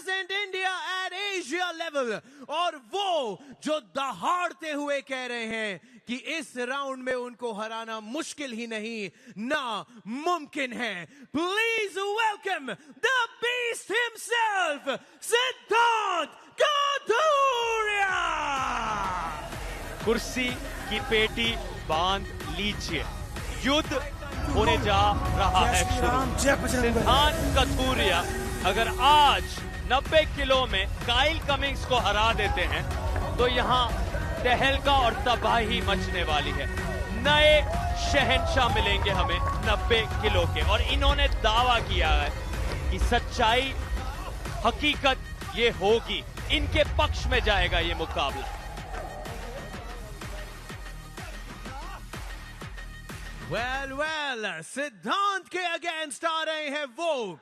represent India at Asia level. और वो जो दहाड़ते हुए कह रहे हैं कि इस राउंड में उनको हराना मुश्किल ही नहीं, ना मुमकिन है. Please welcome the beast himself, सिद्धांत कथुरिया. कुर्सी की पेटी बांध लीजिए, युद्ध होने जा रहा है शुरू. सिद्धांत कथुरिया अगर आज 90 किलो में काइल कमिंग्स को हरा देते हैं तो यहाँ तहलका और तबाही मचने वाली है. नए शहंशाह मिलेंगे हमें 90 किलो के. और इन्होंने दावा किया है कि सच्चाई हकीकत ये होगी, इनके पक्ष में जाएगा ये मुकाबला. Well, सिद्धांत के अगेंस्ट आ रहे हैं वो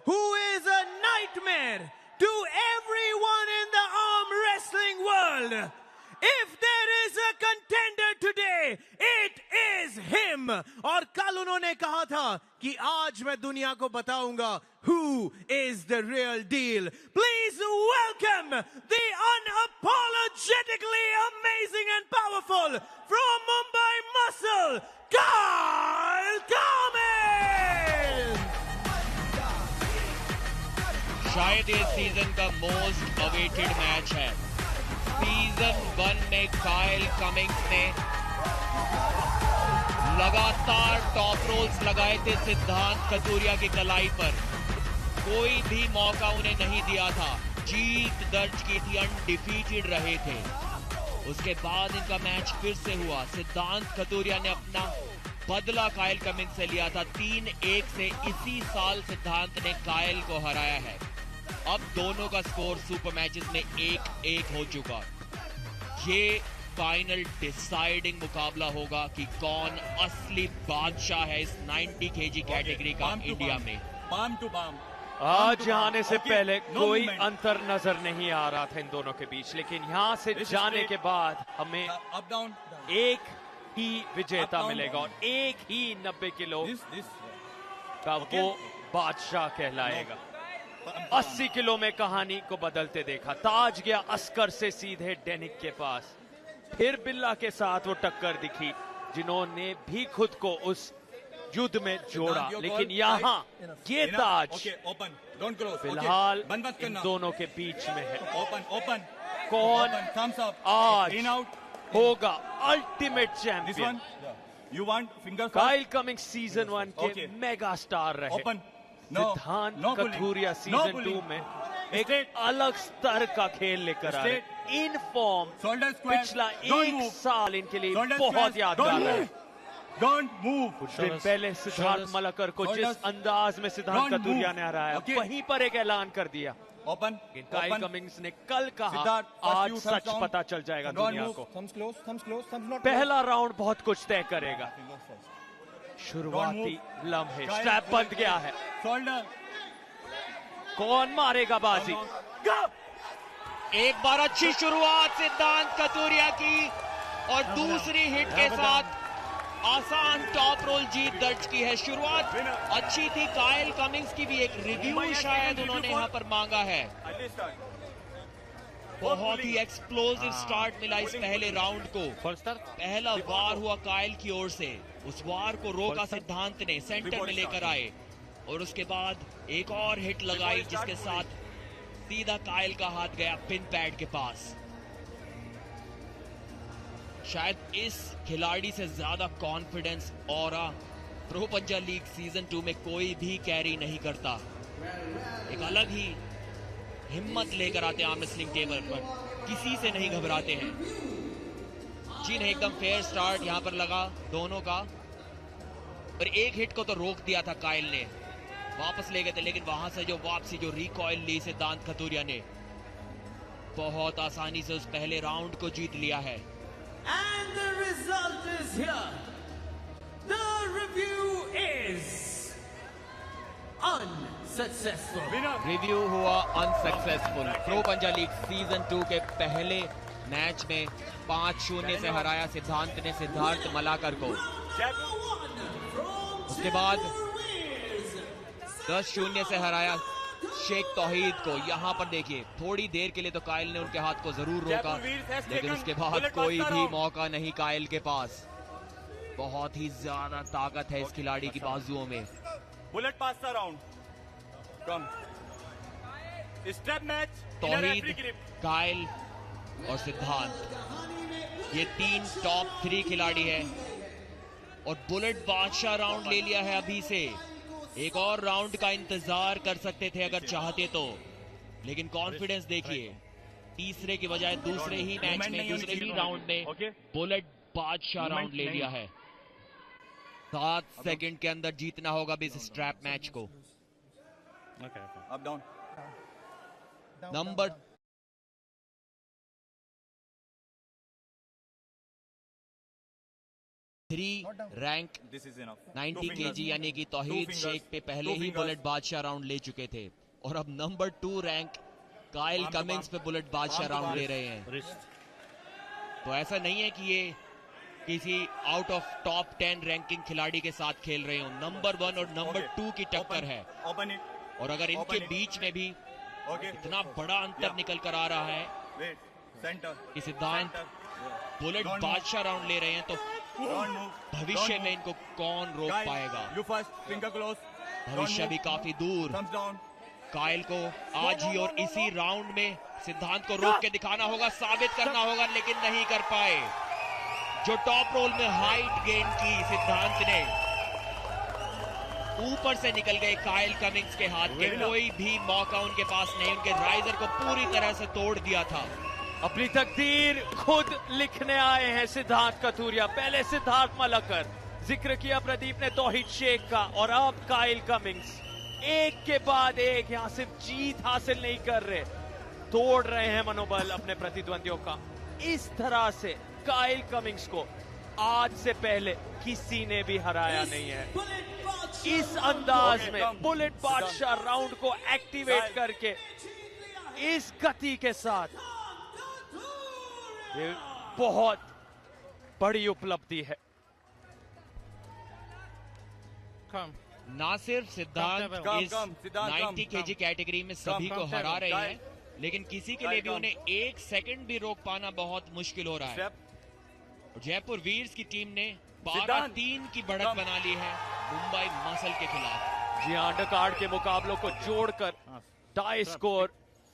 who is a nightmare to everyone in the arm wrestling world. If there is a contender today, it is him. और कल उन्होंने कहा था कि आज मैं दुनिया को बताऊंगा who is the real deal. Please welcome the unapologetically amazing and powerful from Mumbai Muscle, Kyle Cummins. शायद इस सीजन का मोस्ट अवेटेड मैच है. सीजन 1 में काइल कमिंग्स ने लगातार टॉप रोल्स लगाए थे सिद्धांत कथुरिया की कलाई पर. कोई भी मौका उन्हें नहीं दिया था. जीत दर्ज की थी, अनडिफीटेड रहे थे. उसके बाद इनका मैच फिर से हुआ. सिद्धांत कथुरिया ने अपना बदला काइल कमिंग्स से लिया था. 3-1 से इसी साल सिद्धांत ने काइल को हराया है. अब दोनों का स्कोर सुपर मैचेस में 1-1 हो चुका. ये फाइनल डिसाइडिंग मुकाबला होगा कि कौन असली बादशाह है इस 90 kg कैटेगरी का इंडिया में. Palm to palm. आज आने से पहले कोई अंतर नजर नहीं आ रहा था इन दोनों के बीच, लेकिन यहाँ से जाने के बाद हमें एक ही विजेता मिलेगा और एक ही 90 किलो का वो बादशाह कहलाएगा. 80 किलो में कहानी को बदलते देखा. ताज गया अस्कर से सीधे डेनिक के पास. फिर बिल्ला के साथ वो टक्कर दिखी जिन्होंने भी खुद को उस युद्ध में जोड़ा. लेकिन यहाँ ये ताज फिलहाल इन दोनों के बीच में है. कौन आज होगा ultimate champion? Kyle Cummings season 1 के मेगा स्टार रहे. सिद्धांत कथुरिया सीजन 2 में एक अलग स्तर का खेल लेकर आ रहे. इन फॉर्म पिछला 1 साल इनके लिए बहुत यादगार है. कुछ दिन पहले सिद्धार्थ मलकर को जिस अंदाज में सिद्धांत कथुरिया ने हराया, वहीं पर एक ऐलान कर दिया. काइल कमिंग्स ने कल कहा आज सच पता चल जाएगा दुनिया को. पहला राउंड बहुत कुछ तय करेगा. शुरुआती लम्हे, स्ट्रैप बंद गया है. कौन मारेगा बाजी? एक बार अच्छी शुरुआत सिद्धांत कथुरिया की और दूसरी हिट के साथ आसान टॉप रोल जीत दर्ज की है. शुरुआत अच्छी थी. काइल कमिंग्स की भी एक रिव्यू शायद उन्होंने यहां पर मांगा है. बहुत ही एक्सप्लोसिव स्टार्ट मिला इस पहले राउंड को. पहला वार हुआ काइल की ओर से. उस वार को रोका सिद्धांत ने, सेंटर में लेकर आए और उसके बाद एक और हिट लगाई जिसके साथ सीधा काइल का हाथ गया पिन पैड के पास. शायद इस खिलाड़ी से ज्यादा कॉन्फिडेंस ऑरा प्रो पंजा लीग सीजन 2 में कोई भी कैरी नहीं करता. एक अलग ही हिम्मत लेकर आते हैं आर्म रेसलिंग टेबल पर. किसी से नहीं घबराते हैं. जी नहीं, एकदम फेयर स्टार्ट यहां पर लगा दोनों का. पर एक हिट को तो रोक दिया था काइल ने, वापस ले गए थे. लेकिन वहां से जो वापसी, जो रिकॉइल ली सिद्धांत कथुरिया ने, बहुत आसानी से उस पहले राउंड को जीत लिया है. And the result is here. The review is unsuccessful. Review हुआ अनसक्सेसफुल. प्रो पंजा लीग सीजन 2 के पहले मैच में 5-0 से हराया सिद्धांत ने सिद्धार्थ मलाकर को. उसके बाद 10-0 से हराया शेख तौहीद को यहां पर देखिए, थोड़ी देर के लिए तो कायल ने उनके हाथ को जरूर रोका, लेकिन उसके बाद कोई भी मौका नहीं कायल के पास। बहुत ही ज्यादा ताकत है इस खिलाड़ी की बाजुओं में। बुलेट पास राउंड कम स्टेप मैच। तौहीद, कायल और सिद्धांत, ये 3 टॉप 3 खिलाड़ी है और बुलेट बादशाह राउंड ले लिया है अभी से। एक और राउंड का इंतजार कर सकते थे अगर चाहते तो, लेकिन कॉन्फिडेंस देखिए, तीसरे की बजाय दूसरे ही मैच में, दूसरे ही राउंड में बुलेट बादशाह राउंड ले लिया है। 7 सेकंड के अंदर जीतना होगा भी इस स्ट्रैप मैच को। Up down number three rank 90 kg यानी कि तौहीद शेख पे पहले ही बुलेट बादशाह राउंड ले चुके थे, और अब नंबर 2 रैंक कायल कमिंस पे बुलेट बादशाह राउंड ले रहे हैं। तो ऐसा नहीं है कि ये किसी आउट ऑफ टॉप 10 रैंकिंग खिलाड़ी के साथ खेल रहे हो। नंबर 1 और नंबर 2 की टक्कर है, और अगर इनके बीच में भी इतना बड़ा अंतर निकल कर आ रहा है कि सिद्धांत बुलेट बादशाह राउंड ले रहे हैं, तो भविष्य में इनको कौन रोक पाएगा? भविष्य भी काफी दूर। कायल को आज ही और इसी राउंड में सिद्धांत को रोक के दिखाना होगा, साबित करना होगा, लेकिन नहीं कर पाए। जो टॉप रोल में हाइट गेन की सिद्धांत ने, ऊपर से निकल गए कायल कमिंस के हाथ के। कोई भी मौका उनके पास नहीं, उनके राइजर को पूरी तरह से तोड़ दिया था। अपनी तकदीर खुद लिखने आए हैं सिद्धांत कथूरिया। पहले सिद्धार्थ मलकर, जिक्र किया प्रदीप ने तौहीद शेख का, और अब कायल कमिंस। एक के बाद एक यहां सिर्फ जीत हासिल नहीं कर रहे, तोड़ रहे हैं मनोबल अपने प्रतिद्वंदियों का। इस तरह से कायल कमिंस को आज से पहले किसी ने भी हराया नहीं है। इस अंदाज में बुलेट बादशाह राउंड को एक्टिवेट करके, इस गति के साथ, ये बहुत बड़ी उपलब्धि है। ना सिर्फ सिद्धांत इस 90 kg कैटेगरी में सभी को हरा रहे हैं, लेकिन किसी के लिए भी उन्हें 1 सेकंड भी रोक पाना बहुत मुश्किल हो रहा है। जयपुर वीर्स की टीम ने 12-3 की बढ़त बना ली है मुंबई मसल के खिलाफ। जी हाँ, अंडरकार्ड के मुकाबलों को जोड़कर टाई स्कोर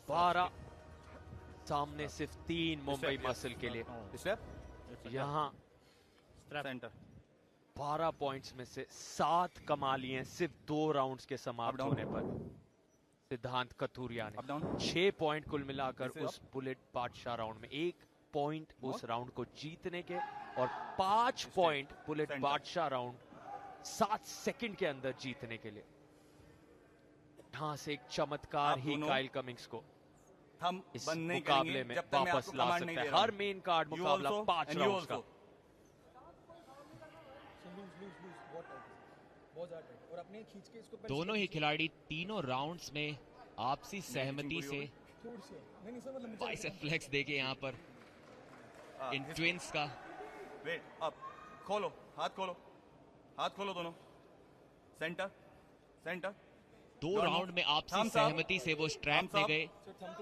12, सामने सिर्फ 3 मुंबई मसल के लिए। यहाँ 12 पॉइंट्स में से 7 कमा लिए हैं सिर्फ 2 राउंड्स के समाप्त होने पर। सिद्धांत कथूरिया ने 6 पॉइंट कुल मिलाकर उस बुलेट बादशाह राउंड में, 1 पॉइंट उस राउंड को जीतने के, और 5 पॉइंट बुलेट बादशाह राउंड 7 सेकंड के अंदर जीतने के लिए। यहां से एक चमत्कार ही कायल कमिंस को इस मुकाबले में वापस ला सकता है। हर मेन कार्ड मुकाबला 5 राउंड्स का। दोनों ही खिलाड़ी तीनों राउंड्स में आपसी सहमति से बाइसेप फ्लेक्स देके यहाँ पर इन ट्विंस का। वेट अप, खोलो हाथ, खोलो हाथ, खोलो दोनों, सेंटर सेंटर। 2 राउंड में आपसी सहमति से वो स्ट्रैप में गए।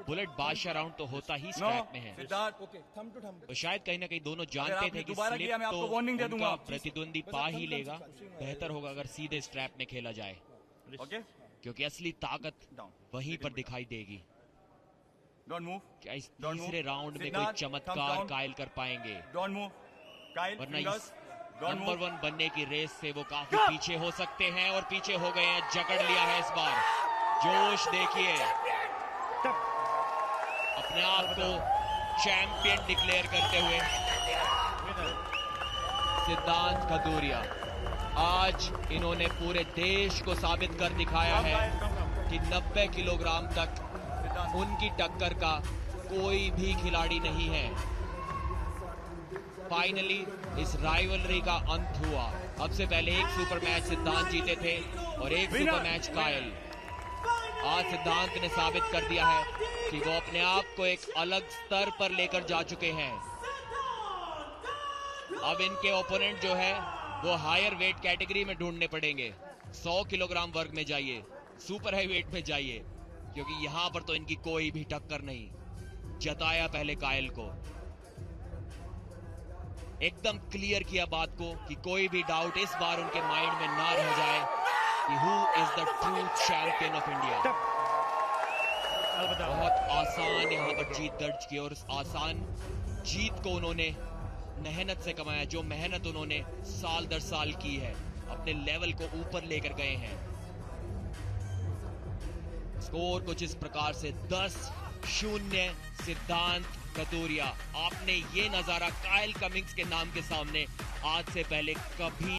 बुलेट बादशाह राउंड तो होता ही स्ट्रैप में है, तो शायद कहीं ना कहीं दोनों जानते थे कि स्लिप तो उनका प्रतिद्वंदी पा ही लेगा। बेहतर होगा अगर सीधे स्ट्रैप में खेला जाए, क्योंकि असली ताकत वहीं पर दिखाई देगी। क्या इस तीसरे राउंड में कोई चमत्कार कायल कर पाएंगे? वरना इस नंबर 1 बनने की रेस से वो काफी पीछे हो सकते हैं, और पीछे हो गए हैं। जकड़ लिया है इस बार। जोश देखिए, अपने आप को चैंपियन डिक्लेयर करते हुए सिद्धांत कथूरिया। आज इन्होंने पूरे देश को साबित कर दिखाया है कि 90 किलोग्राम तक उनकी टक्कर का कोई भी खिलाड़ी नहीं है। फाइनली इस राइवलरी का अंत हुआ। अब से पहले एक सुपर मैच सिद्धांत जीते थे और एक सुपर मैच कायल। आज सिद्धांत ने साबित कर दिया है कि वो अपने आप को एक अलग स्तर पर लेकर जा चुके हैं। अब इनके ओपोनेंट जो है वो हायर वेट कैटेगरी में ढूंढने पड़ेंगे। 100 किलोग्राम वर्ग में जाइए, सुपर हाई वेट में जाइए, क्योंकि यहां पर तो इनकी कोई भी टक्कर नहीं। जताया पहले कायल को, एकदम क्लियर किया बात को कि कोई भी डाउट इस बार उनके माइंड में ना रह जाए कि who is the true champion of India. बहुत आसान यहां पर जीत दर्ज की और उस आसान जीत को उन्होंने मेहनत से कमाया। जो मेहनत उन्होंने साल दर साल की है, अपने लेवल को ऊपर लेकर गए हैं। स्कोर कुछ इस प्रकार से 10-0 सिद्धांत कतूरिया। आपने ये नजारा कायल कमिंस के नाम के सामने आज से पहले कभी